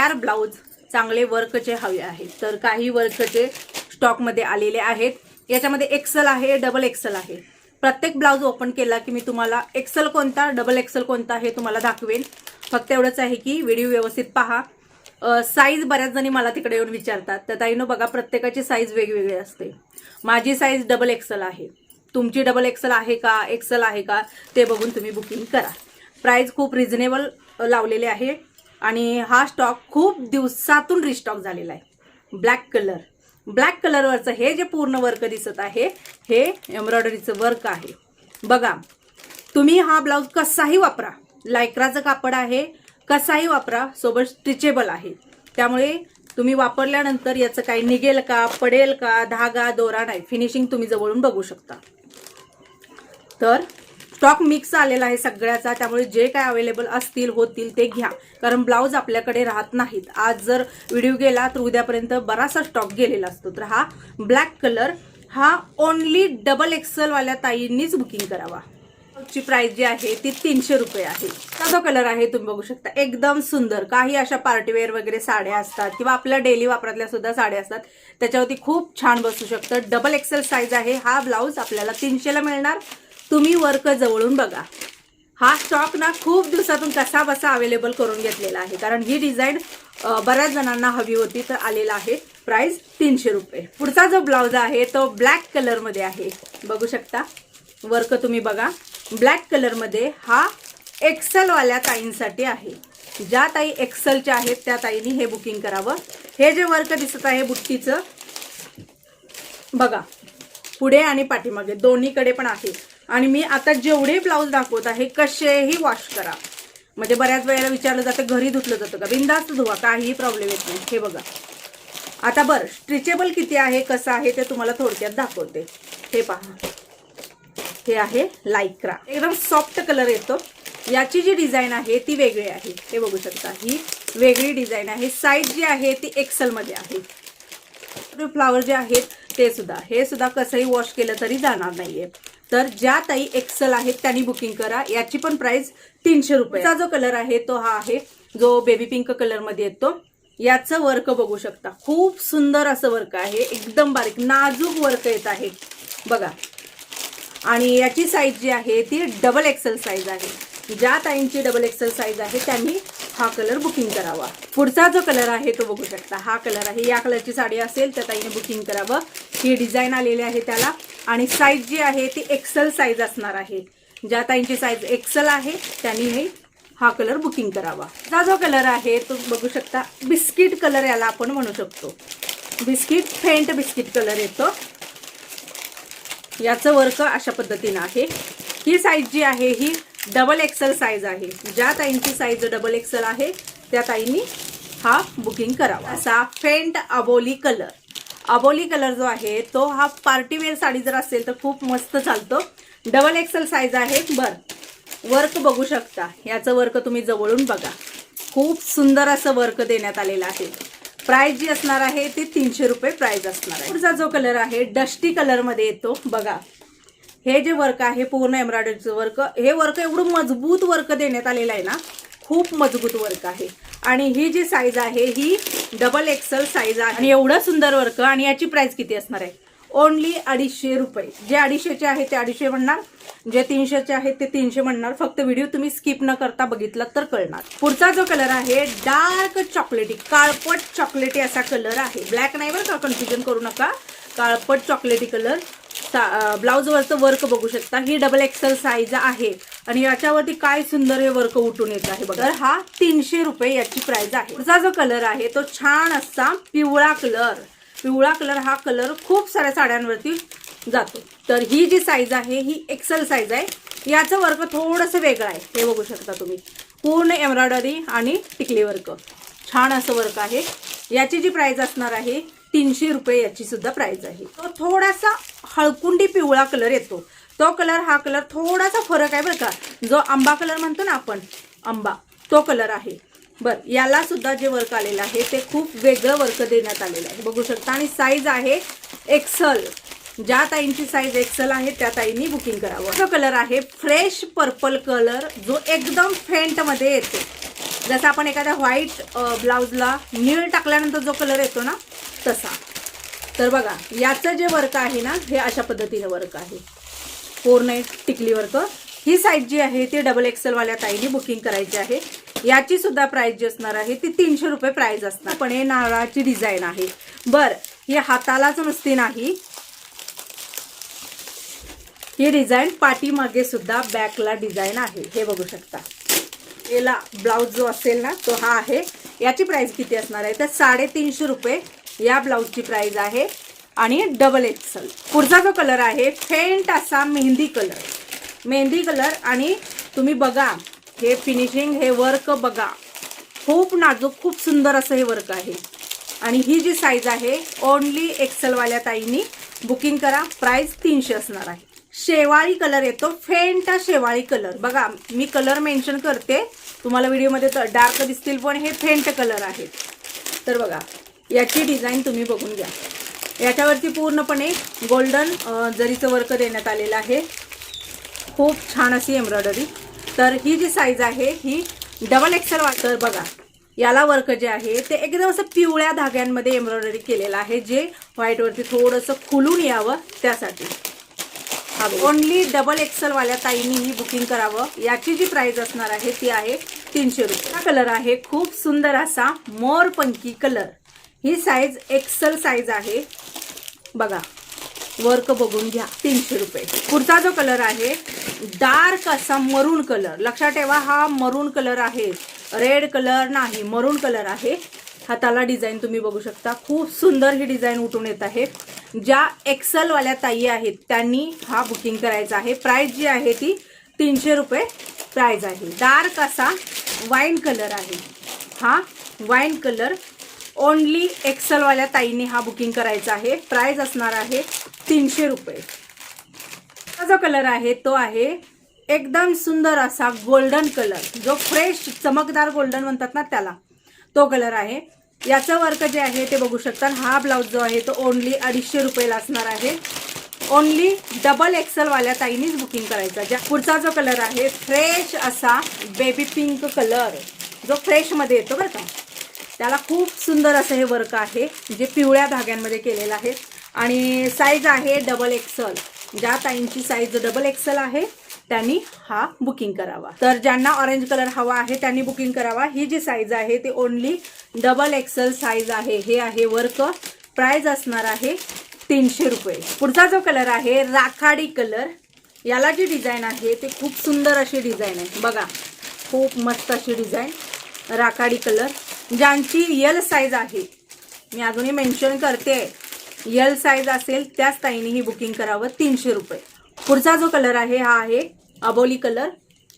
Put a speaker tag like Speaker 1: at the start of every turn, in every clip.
Speaker 1: फ्लॅर blouse चांगले वर्कचे हवे आहेत, तर काही वर्कचे स्टॉकमध्ये आलेले आहेत। याच्यामध्ये एक्सेल आहे, डबल एक्सेल आहे। प्रत्येक ब्लाऊज ओपन केला की मी तुम्हाला एक्सेल कोणता, डबल एक्सेल कोणता हे तुम्हाला दाखवेन। फक्त एवढंच आहे की व्हिडिओ व्यवस्थित पहा। साईज बऱ्याच जणी मला तिकडे येऊन विचारतात, तर ताईनो बघा प्रत्येकाची साईज वेगवेगळी असते। माझी साईज डबल एक्सेल आहे, तुमची डबल एक्सेल आहे का, एक्सेल आहे का ते बघून तुम्ही बुकिंग करा। प्राइस खूप रिझनेबल लावलेले आहे आणि हा स्टॉक खूप दिवसातून रिस्टॉक झालेला आहे। ब्लॅक कलरवरचं हे जे पूर्ण वर्क दिसत आहे हे एम्ब्रॉयडरीचं वर्क आहे। बघा तुम्ही हा ब्लाऊज कसाही वापरा, लायक्राचं कापड आहे, कसाही वापरा, सोबत स्ट्रेचेबल आहे। त्यामुळे तुम्ही वापरल्यानंतर याचं काही निघेल का, पडेल का, धागा दोरा नाही, फिनिशिंग तुम्ही जवळून बघू शकता। तर स्टॉक मिक्स आलेला आहे सगळ्याचा, त्यामुळे जे काय अवेलेबल असतील होतील ते घ्या, कारण ब्लाऊज आपल्याकडे राहत नाहीत। आज जर व्हिडिओ गेला तर उद्यापर्यंत बराचसा स्टॉक गेलेला असतो। तर हा ब्लॅक कलर हा ओनली डबल एक्सेल वाल्या ताईंनीच बुकिंग करावा। ची प्राइस जी आहे ती 300 रुपये आहे। हा जो कलर आहे तुम्ही बघू शकता, एकदम सुंदर। काही अशा पार्टीवेअर वगैरे साड्या असतात किंवा आपल्या डेली वापरातल्या सुद्धा साड्या असतात, त्याच्यावरती खूप छान बसू शकतं। डबल एक्सेल साईज आहे। हा ब्लाऊज आपल्याला 300 ला मिळणार। तुम्ही वर्क जवळून बघा। हा स्टॉक ना खूप दिवसातून कसा बसा अवेलेबल करून घेतलेला आहे, कारण ही डिझाईन बऱ्याच जणांना हवी होती, तर आलेला आहे। प्राइस 300 रुपये। पुढचा जो ब्लाऊज आहे तो ब्लॅक कलर मध्ये आहे, बघू शकता वर्क तुम्ही बघा। ब्लॅक कलर मध्ये हा एक्सेल वाल्या ताईंसाठी आहे। ज्या ताई एक्सेलच्या आहेत त्या ताईंनी हे बुकिंग करावं। हे जे वर्क दिसत आहे बुट्टीचं बघा, पुढे आणि पाठीमागे दोन्हीकडे पण आहे। आणि मी आता जेवढे ब्लाऊज दाखवत आहे कसेही वॉश करा, म्हणजे बऱ्याच वेळेला विचारलं जातं घरी धुतलं जातं का, बिंदास्त धुवा, काहीही प्रॉब्लेम येत नाही। हे बघा आता बरं स्ट्रेचेबल किती आहे, कसं आहे ते तुम्हाला थोडक्यात दाखवते। हे पहा, हे आहे लायक्रा, एकदम सॉफ्ट कलर येतो। याची जी डिझाईन आहे ती वेगळी आहे, हे बघू शकता, ही वेगळी डिझाईन आहे। साईज जी आहे ती एक्सेल मध्ये आहे। फ्लावर जे आहेत ते सुद्धा, हे सुद्धा कसंही वॉश केलं तरी जाणार नाहीये। तर ज्या ताई एक्सेल आहेत त्यांनी बुकिंग करा। याची पण प्राइस 300 रुपये। चा जो कलर आहे तो हा आहे, जो बेबी पिंक कलर मध्ये येतो। याचं वर्क बघू शकता, खूप सुंदर असं वर्क आहे, एकदम बारीक नाजूक वर्क येत आहे बघा। आणि याची साईज जी आहे ती डबल एक्सेल साईज आहे। ज्या ताईंची डबल एक्सेल साईज आहे त्यांनी हा कलर बुकिंग करावा। पुढचा जो कलर आहे तो बघू शकता, हा कलर आहे। या कलरची साडी असेल त्या ताईने बुकिंग करावं। ही डिझाईन आलेली आहे त्याला, आणि साईज जी आहे ती एक्सेल साईज असणार आहे। ज्या ताईंची साईज एक्सेल आहे त्यांनी हा कलर बुकिंग करावा। हा जो कलर आहे तो बघू शकता, बिस्किट कलर याला आपण म्हणू शकतो, बिस्किट फेंट बिस्किट कलर येतो। याचं वर्क अशा पद्धतीने आहे। ही साईज जी आहे ही डबल एक्सेल साईज आहे। ज्या ताईंची साईज डबल एक्सेल आहे त्या ताईंनी हा बुकिंग करावा। असा फेंट अबोली कलर, अबोली कलर जो आहे तो हा पार्टीवेअर साडी जर असेल तर खूप मस्त चालतो। डबल एक्सेल साईज आहे। वर्क बघू शकता, याचं वर्क तुम्ही जवळून बघा, खूप सुंदर असं वर्क देण्यात आलेलं आहे। प्राइस जी असणार आहे ती 300 रुपये प्राइस असणार आहे। पुढचा जो कलर आहे डस्टी कलर मध्ये येतो बघा। हे जे वर्क आहे पूर्ण एम्ब्रॉयडरीचं वर्क, हे वर्क एवढं मजबूत वर्क देण्यात आलेलं आहे ना, खूप मजबूत वर्क आहे। आणि ही जी साईज आहे ही डबल एक्सेल साईज आहे, आणि एवढं सुंदर वर्क। आणि याची प्राइस किती असणार आहे, ओनली 250 रुपये। जे 250चे आहे ते 250 म्हणणार, जे 300चे आहेत ते 300 म्हणणार। फक्त व्हिडिओ तुम्ही स्किप न करता बघितला तर कळणार। पुढचा जो कलर आहे डार्क चॉकलेटी, काळपट चॉकलेटी असा कलर आहे। ब्लॅक नाही बरं का, कन्फ्युजन करू नका, काळपट चॉकलेटी कलर। ब्लाउज वरचं वर्क बघू शकता, ही डबल एक्सेल साईज आहे आणि याच्यावरती काय सुंदर हे वर्क उठून येत आहे बघा। तर हा 300 रुपये याची प्राइस आहे। पुढचा जो कलर आहे तो छान असा पिवळा कलर, पिवळा कलर हा कलर खूप साऱ्या साड्यांवरती जातो। तर ही जी साईज आहे ही एक्सेल साईज आहे। याचं वर्क थोडंसं वेगळं आहे, हे बघू शकता तुम्ही, पूर्ण एम्ब्रॉयडरी आणि टिकली वर्क, छान असं वर्क आहे। याची जी प्राइस असणार आहे 300 रुपये याची सुद्धा प्राइस आहे। तो थोडासा हळकुंडी पिवळा कलर येतो, तो कलर हा कलर थोडासा फरक आहे बरं का। जो आंबा कलर म्हणतो ना आपण, आंबा, तो कलर आहे बरं। याला सुद्धा जे वर्क आलेलं आहे ते खूप वेगळं वर्क देण्यात आलेलं आहे, बघू शकता। आणि साईज आहे एक्सेल। ज्या ताईंची साईज एक्सेल आहे त्या ताईंनी बुकिंग करावं। जो कलर आहे फ्रेश पर्पल कलर, जो एकदम फेंट मध्ये येतो, जसं आपण एखाद्या व्हाईट ब्लाउजला निळ टाकल्यानंतर जो कलर येतो ना तसा. तर बघा याचं जे वर्क आहे ना हे अशा पद्धतीने वर्क आहे, 4 नाईट टिकली वर्क. ही साईज जी आहे ती XXL वाल्या ताईने बुकिंग करायची आहे. याची सुद्धा प्राइस जी असणार आहे ती 300 रुपये प्राइस असणार. पण हे नारळाची डिझाईन आहे. बर, ही हातालाच नुसती नाही, ही डिझाईन पाठीमागे सुद्धा बॅकला डिझाईन आहे. हे बघू शकता. याला ब्लाउज जो असेल ना तो हा आहे. याची प्राइस किती असणार आहे तर 350 रुपये या ब्लाउजची प्राइस आहे आणि XXL. पुढचा जो कलर आहे फेंट असा मेहंदी कलर, मेहंदी कलर. आणि तुम्ही बघा हे फिनिशिंग, हे वर्क बघा, खूप नाजूक, खूप सुंदर असं हे वर्क आहे. आणि ही जी साईज आहे ओनली XL वाल्या ताईंनी बुकिंग करा. प्राइस 300 असणार आहे. शेवाळी कलर येतो, फेंट शेवाळी कलर. बघा मी कलर मेन्शन करते, तुम्हाला व्हिडिओमध्ये डार्क दिसतील पण हे फेंट कलर आहेत. तर बघा याची डिझाईन तुम्ही बघून घ्या. याच्यावरती पूर्णपणे गोल्डन जरीचं वर्क देण्यात आलेलं आहे. खूप छान अशी एम्ब्रॉयडरी. तर ही जी साईज आहे ही XXL. तर बघा याला वर्क जे आहे ते एकदम असं पिवळ्या धाग्यांमध्ये एम्ब्रॉयडरी केलेलं आहे, जे व्हाईटवरती थोडंसं खुलून यावं त्यासाठी. हा ओनली XXL वाल्या ताईंनी ही बुकिंग करावं. याची जी प्राइस असणार आहे ती आहे 300 रुपये. हा कलर आहे खूप सुंदर असा मोरपंखी कलर. ही साईज XL साईज आहे. बघा वर्क बघून घ्या, 300 रुपये. पुढचा जो कलर आहे डार्क असा मरून कलर. लक्षात ठेवा हा मरून कलर आहे, रेड कलर नाही, मरून कलर आहे. हाताला डिझाईन तुम्ही बघू शकता, खूप सुंदर ही डिझाईन उठून येत आहे. ज्या XL वाल्या ताई आहेत त्यांनी हा बुकिंग करायचा आहे. प्राइस जी आहे ती 300 रुपये प्राइस आहे. डार्क असा वाईन कलर आहे, हा वाईन कलर. ओनली XL वाल्या ताईंनी हा बुकिंग करायचा आहे. प्राइस असणार आहे 300 रुपये. हा जो कलर आहे तो आहे एकदम सुंदर असा गोल्डन कलर, जो फ्रेश चमकदार गोल्डन म्हणतात ना त्याला, तो कलर आहे. याचं वर्क जे आहे ते बघू शकता. हा ब्लाउज जो आहे तो ओनली 250 रुपयाला असणार आहे. ओनली XXL वाल्या ताईंनीच बुकिंग करायचा. पुढचा जो कलर आहे फ्रेश असा बेबी पिंक कलर, जो फ्रेश मध्ये येतो बरं का. त्याला खूप सुंदर असं हे वर्क आहे, जे पिवळ्या धाग्यांमध्ये केलेलं आहे. आणि साईज आहे XXL. ज्या ताईंची साईज XXL आहे त्यांनी हा बुकिंग करावा. तर ज्यांना ऑरेंज कलर हवा आहे त्यांनी बुकिंग करावा. ही जी साईज आहे ती ओनली XXL साईज आहे. हे आहे वर्क. प्राइस असणार आहे 300 रुपये. पुढचा जो कलर आहे राखाडी कलर. याला जी डिझाईन आहे ते खूप सुंदर अशी डिझाईन आहे. बघा खूप मस्त अशी डिझाईन, राखाडी कलर. ज्यांची L साईज आहे, मी अजूनही मेन्शन करते, L साईज असेल त्याच ताईंनी ही बुकिंग करावं. 300 रुपये. पुढचा जो कलर आहे हा आहे अबोली कलर.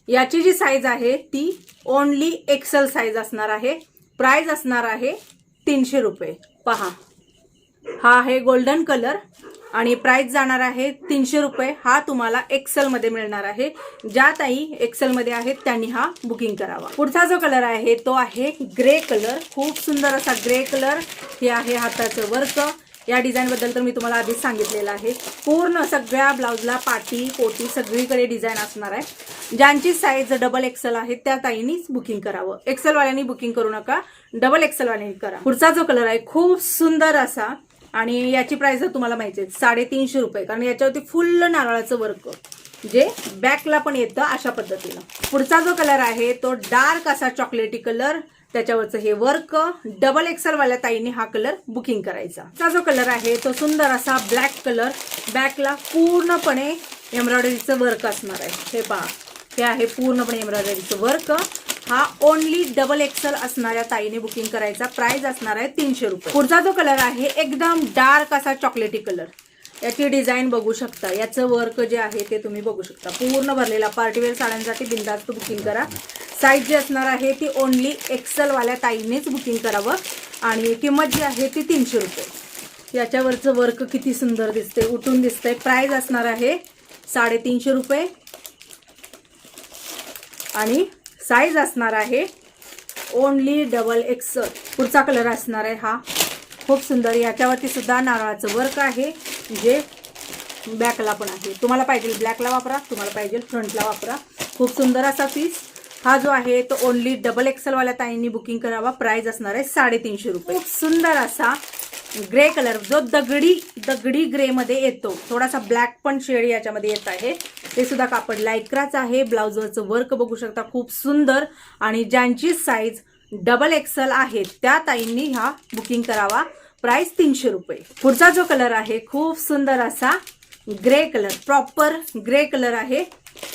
Speaker 1: याची जी साईज आहे ती ओनली XL साईज असणार आहे. प्राइस असणार आहे 300 रुपये. पहा हा आहे गोल्डन कलर आणि प्राइस जाणार आहे 300 रुपये. हा तुम्हाला XL मध्ये मिळणार आहे. ज्या ताई XL मध्ये आहेत त्यांनी हा बुकिंग करावा. पुढचा जो कलर आहे तो आहे ग्रे कलर. खूप सुंदर असा ग्रे कलर. हे आहे हाताचं वर्क. या डिझाईन बद्दल तर मी तुम्हाला आधीच सांगितलेलं आहे. पूर्ण सगळ्या ब्लाउजला पाटी पोटी सगळीकडे डिझाईन असणार आहे. ज्यांची साईज XXL आहे त्या ताईंनीच बुकिंग करावं. XL वाल्यांनी बुकिंग करू नका, XXL वाल्यांनी करा. पुढचा जो कलर आहे खूप सुंदर असा, आणि याची प्राइस तुम्हाला माहिती आहे 350 रुपये. कारण याच्यावरती फुल नारळाचं वर्क, जे बॅकला पण येतं अशा पद्धतीनं. पुढचा जो कलर आहे तो डार्क असा चॉकलेटी कलर. त्याच्यावरचं हे वर्क. XXL वाल्या ताईंनी हा कलर बुकिंग करायचा. हा जो कलर आहे तो सुंदर असा ब्लॅक कलर. बॅकला पूर्णपणे एम्ब्रॉयडरीचं वर्क असणार आहे. हे पहा, हे आहे पूर्णपणे एम्ब्रॉयडरीचं वर्क. हा ओनली XXL असणाऱ्या ताईने बुकिंग करायचा. प्राइस असणार आहे 300 रुपये. पुढचा जो कलर आहे एकदम डार्क असा चॉकलेटी कलर. याची डिझाईन बघू शकता. याचं वर्क जे आहे ते तुम्ही बघू शकता. पूर्ण भरलेला पार्टीवेअर साड्यांसाठी बिनधास्त बुकिंग करा. साईज जी असणार आहे ती ओनली XL वाल्या ताईनेच बुकिंग करावं. आणि किंमत जी आहे ती 300 रुपये. याच्यावरचं वर्क किती सुंदर दिसते, उठून दिसतंय. प्राइस असणार आहे 350 रुपये आणि साईज असणार आहे ओनली XXL. पुढचा कलर असणार आहे हा खूप सुंदर. याच्यावरती सुद्धा नारळाचं वर्क आहे, जे बॅकला पण आहे. तुम्हाला पाहिजे ब्लॅकला वापरा, तुम्हाला पाहिजे फ्रंटला वापरा. खूप सुंदर असा पीस. हा जो आहे तो ओनली डबल एक्सेल वाल्या ताईंनी बुकिंग करावा. प्राइस असणार आहे 350 रुपये. खूप सुंदर असा ग्रे कलर, जो दगडी ग्रे मध्ये येतो. थोडासा ब्लॅक पण शेड याच्यामध्ये येत आहे. ते सुद्धा कापड लायक्राच आहे. ब्लाउजवरचं वर्क बघू शकता, खूप सुंदर. आणि ज्यांची साईज डबल एक्सेल आहे त्या ताईंनी हा बुकिंग करावा. प्राइस 300 रुपये. पुढचा जो कलर आहे खूप सुंदर असा grey colour, proper grey colour आहे.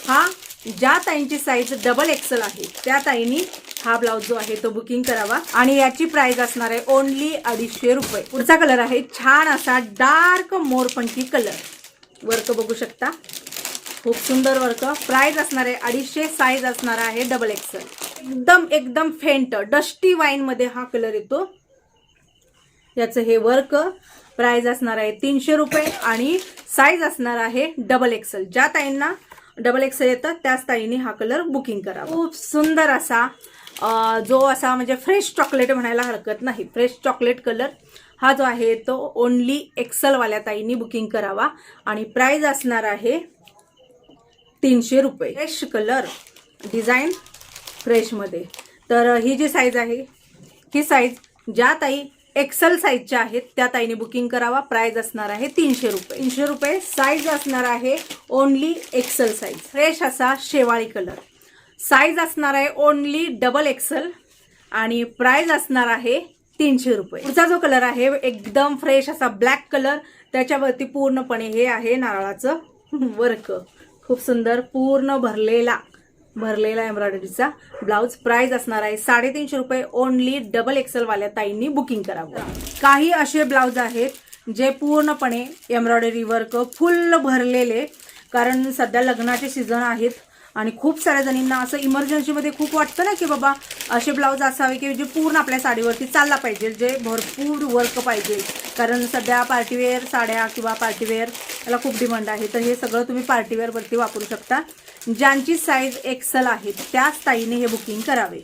Speaker 1: हा ज्या ताईंची साईज डबल एक्सेल आहे त्या ताईंनी हा ब्लाउज जो आहे तो बुकिंग करावा. आणि याची प्राइस असणार आहे ओनली 250 रुपये. पुढचा कलर आहे छान असा डार्क मोरपंखी कलर. वर्क बघू शकता, खूप सुंदर वर्क. प्राइस असणार आहे 250. साईज असणार आहे डबल एक्सेल. एकदम फेंट डस्टी वाईन मध्ये हा कलर येतो. याचं हे वर्क. प्राइस असणार आहे 300 रुपये आणि साईज असणार आहे डबल एक्सेल. ज्या ताईंना डबल एक्सेल येतं त्याच ताईंनी हा कलर बुकिंग करा. खूप सुंदर असा जो असा म्हणजे फ्रेश चॉकलेट म्हणायला हरकत नाही, फ्रेश चॉकलेट कलर हा जो आहे तो ओनली एक्सेल वाल्या ताईंनी बुकिंग करावा. आणि प्राइस असणार आहे 300 रुपये. फ्रेश कलर, डिझाईन फ्रेश मध्ये. तर ही जी साईज आहे ही साईज ज्या ताई एक्सेल साईजच्या आहेत त्या ताईने बुकिंग करावा. प्राइस असणार आहे 300 रुपये. 300 रुपये. साईज असणार आहे ओनली एक्सेल साईज. फ्रेश असा शेवाळी कलर. साईज असणार आहे ओनली डबल एक्सेल आणि प्राइस असणार आहे 300 रुपये. पुढचा जो कलर आहे एकदम फ्रेश असा ब्लॅक कलर. त्याच्यावरती पूर्णपणे हे आहे नारळाचं वर्क. खूप सुंदर पूर्ण भरलेला एम्ब्रॉयडरीचा ब्लाउज. प्राइस असणार आहे 350 रुपये. ओनली डबल एक्सेल वाल्या ताईंनी बुकिंग करावं. काही असे ब्लाउज आहेत जे पूर्णपणे एम्ब्रॉयडरी वर्क फुल भरलेले, कारण सध्या लग्नाचे सीझन आहेत आणि खूप साऱ्या जणींना असं इमर्जन्सीमध्ये खूप वाटतं ना की बाबा असे ब्लाउज असावे की जे पूर्ण आपल्या साडीवरती चालला पाहिजे, जे भरपूर वर्क पाहिजे. कारण सध्या पार्टीवेअर साड्या किंवा पार्टीवेअर याला खूप डिमांड आहे. तर हे सगळं तुम्ही पार्टीवेअरवरती वापरू शकता. ज्यांची साईज एक्सेल आहे त्याच ताईने हे बुकिंग करावे.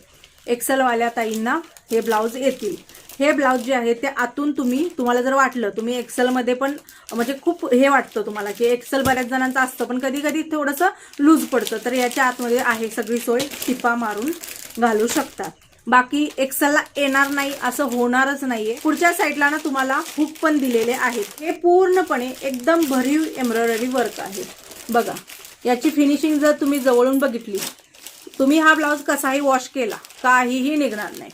Speaker 1: एक्सेलवाल्या ताईंना हे ब्लाउज येतील. हे ब्लाउज जे आहे ते आतून तुम्हाला जर वाटलं तुम्ही एक्सेलमध्ये पण म्हणजे खूप हे वाटतं तुम्हाला की एक्सेल बऱ्याच जणांचं असतं पण कधी कधी थोडंसं लूज पडतं, तर याच्या आतमध्ये आहे सगळी सोय. टिपा मारून घालू शकता. बाकी एक्सेलला येणार नाही असं होणारच नाहीये. पुढच्या साईडला ना तुम्हाला हुक पण दिलेले आहेत. हे पूर्णपणे एकदम भरीव एम्ब्रॉयडरी वर्क आहे. बघा याची फिनिशिंग जर तुम्ही जवळून बघितली, तुम्ही हा ब्लाउज कसाही वॉश केला काहीही निघणार नाही.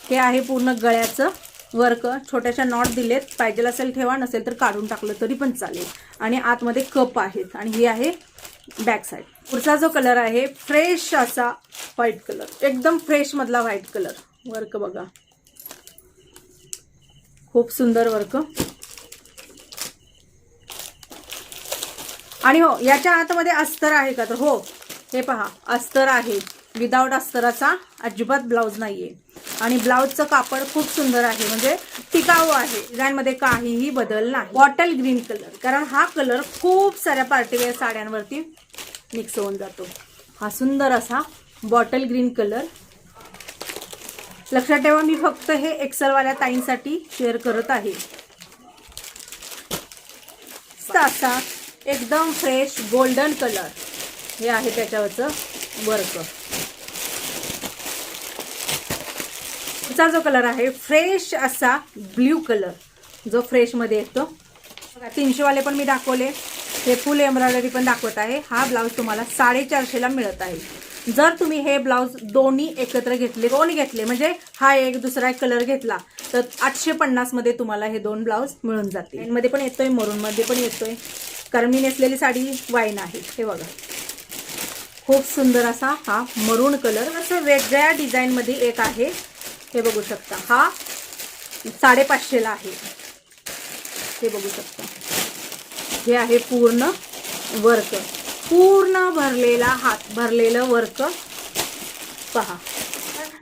Speaker 1: हे आहे पूर्ण गळ्याचं वर्क. छोट्याशा नॉट दिलेत, पाहिजे असेल ठेवा, नसेल तर काढून टाकलं तरी पण चालेल. आणि आतमध्ये कप आहेत आणि ही आहे बॅक साईड. पुढचा जो कलर आहे फ्रेश असा व्हाईट कलर, एकदम फ्रेश मधला व्हाईट कलर. वर्क बघा, खूप सुंदर वर्क. आणि हो याच्या आतमध्ये अस्तर आहे का, तर हो हे पहा अस्तर आहे. विदाउट अस्तराचा अजिबात ब्लाउज नाहीये. आणि ब्लाउजचं कापड खूप सुंदर आहे, म्हणजे टिकाऊ आहे. डिझाईनमध्ये काहीही बदल नाही. बॉटल ग्रीन कलर, कारण हा कलर खूप साऱ्या पार्टीवेअर साड्यांवरती मिक्स होऊन जातो. हा सुंदर असा बॉटल ग्रीन कलर. लक्षात ठेवा मी फक्त हे एक्सेलवाल्या ताईंसाठी शेअर करत आहे. असा एकदम फ्रेश गोल्डन कलर हे आहे त्याच्यावरचं वर्क. पुढचा जो कलर आहे फ्रेश असा ब्ल्यू कलर, जो फ्रेश मध्ये येतो. 300 वाले पण मी दाखवले, हे फुल एम्ब्रॉयडरी पण दाखवत आहे. हा ब्लाउज तुम्हाला 450 ला मिळत आहे. जर तुम्ही हे ब्लाउज दोन्ही एकत्र घेतले, दोन घेतले म्हणजे हा एक दुसरा एक कलर घेतला तर 850 मध्ये तुम्हाला हे दोन ब्लाउज मिळून जातील. मध्ये पण येतोय, मरून मध्ये पण येतोय, कारण मी नेसलेली साडी वाईन आहे. हे बघा खूप सुंदर असा हा मरून कलर. असं वेगळ्या डिझाईन मध्ये एक आहे, हे बघू शकता. हा 550 ला आहे. हे बघू शकता. हे आहे पूर्ण वर्क, पूर्ण भरलेला हात भरलेलं वर्क. पहा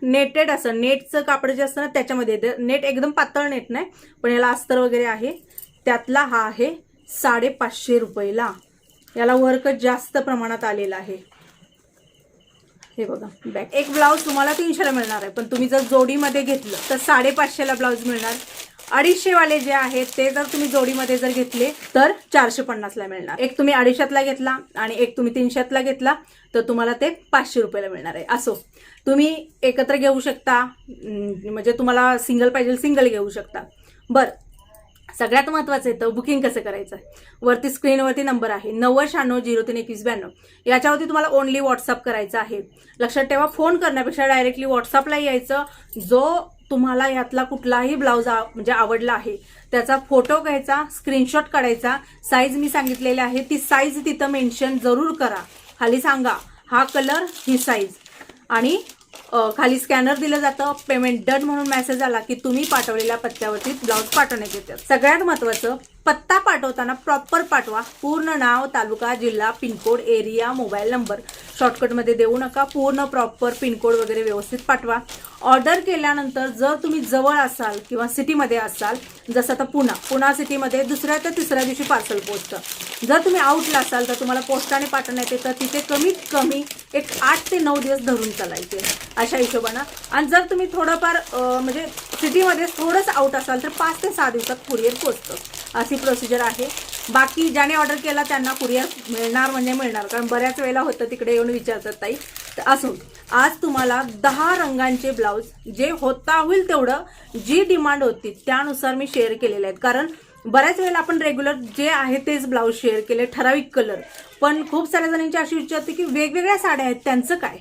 Speaker 1: नेटेड असं नेटचं कापड जे असतं ना त्याच्यामध्ये येतं. नेट एकदम पातळ नेट नाही, पण याला अस्तर वगैरे आहे. त्यातला हा आहे 550 रुपयाला. याला वर्क जास्त प्रमाणात आलेला आहे. हे बघा बॅक. एक ब्लाउज तुम्हाला 300 ला मिळणार आहे, पण तुम्ही जर जोडीमध्ये घेतलं तर 550 ला ब्लाउज मिळणार. 250 वाले जे आहेत ते जर तुम्ही जोडीमध्ये जर घेतले तर 450 ला मिळणार. एक तुम्ही 250 ला घेतला आणि एक तुम्ही 300 ला घेतला तर तुम्हाला ते 500 रुपयाला मिळणार आहे. असो तुम्ही एकत्र घेऊ शकता, म्हणजे तुम्हाला सिंगल पाहिजे सिंगल घेऊ शकता. बरं, सगळ्यात महत्त्वाचं येतं बुकिंग कसं करायचं. वरती स्क्रीनवरती नंबर आहे 9096032192. याच्यावरती तुम्हाला ओनली व्हॉट्सअप करायचं आहे. लक्षात ठेवा, फोन करण्यापेक्षा डायरेक्टली व्हॉट्सअपला यायचं. जो तुम्हाला यातला कुठलाही ब्लाऊज म्हणजे आवडला आहे त्याचा फोटो घ्यायचा, स्क्रीनशॉट काढायचा, साईज मी सांगितलेली आहे ती साईज तिथं मेन्शन जरूर करा. खाली सांगा हा कलर ही साईज, आणि खाली स्कॅनर दिलं जातं. पेमेंट डन म्हणून मेसेज आला की तुम्ही पाठवलेल्या पत्त्यावरती ब्लाऊज पाठवण्यात येतात. सगळ्यात महत्त्वाचं, पत्ता पाठवताना प्रॉपर पाठवा. पूर्ण नाव, तालुका, जिल्हा, पिनकोड, एरिया, मोबाईल नंबर शॉर्टकटमध्ये देऊ नका. पूर्ण प्रॉपर पिनकोड वगैरे व्यवस्थित पाठवा. ऑर्डर केल्यानंतर जर तुम्ही जवळ असाल किंवा सिटीमध्ये असाल, जसं आता पुणा सिटीमध्ये दुसऱ्या ते तिसऱ्या दिवशी पार्सल पोस्ट. जर तुम्ही आउटला असाल तर तुम्हाला पोस्टाने पाठवण्यात येतं. तिथे कमीत कमी एक 8 ते 9 दिवस धरून चालायचे अशा हिशोबानं. आणि जर तुम्ही थोडंफार म्हणजे सिटीमध्ये थोडंसं आउट असाल तर 5 ते 6 दिवसात कुरिअर पोचतं. अशी प्रोसिजर आहे. बाकी ज्याने ऑर्डर केला त्यांना कुरिअर मिळणार म्हणजे मिळणार, कारण बऱ्याच वेळेला होतं तिकडे येऊन विचारतात ताई. तर असो, आज तुम्हाला 10 रंगांचे ब्लाऊज जे होता होईल तेवढं, जी डिमांड होती त्यानुसार मी शेअर केलेले आहेत. कारण बऱ्याच वेळेला आपण रेग्युलर जे आहे तेच ब्लाऊज शेअर केले, ठराविक कलर. पण खूप साऱ्या जणांची अशी इच्छा होती की वेगवेगळ्या साड्या आहेत त्यांचं काय.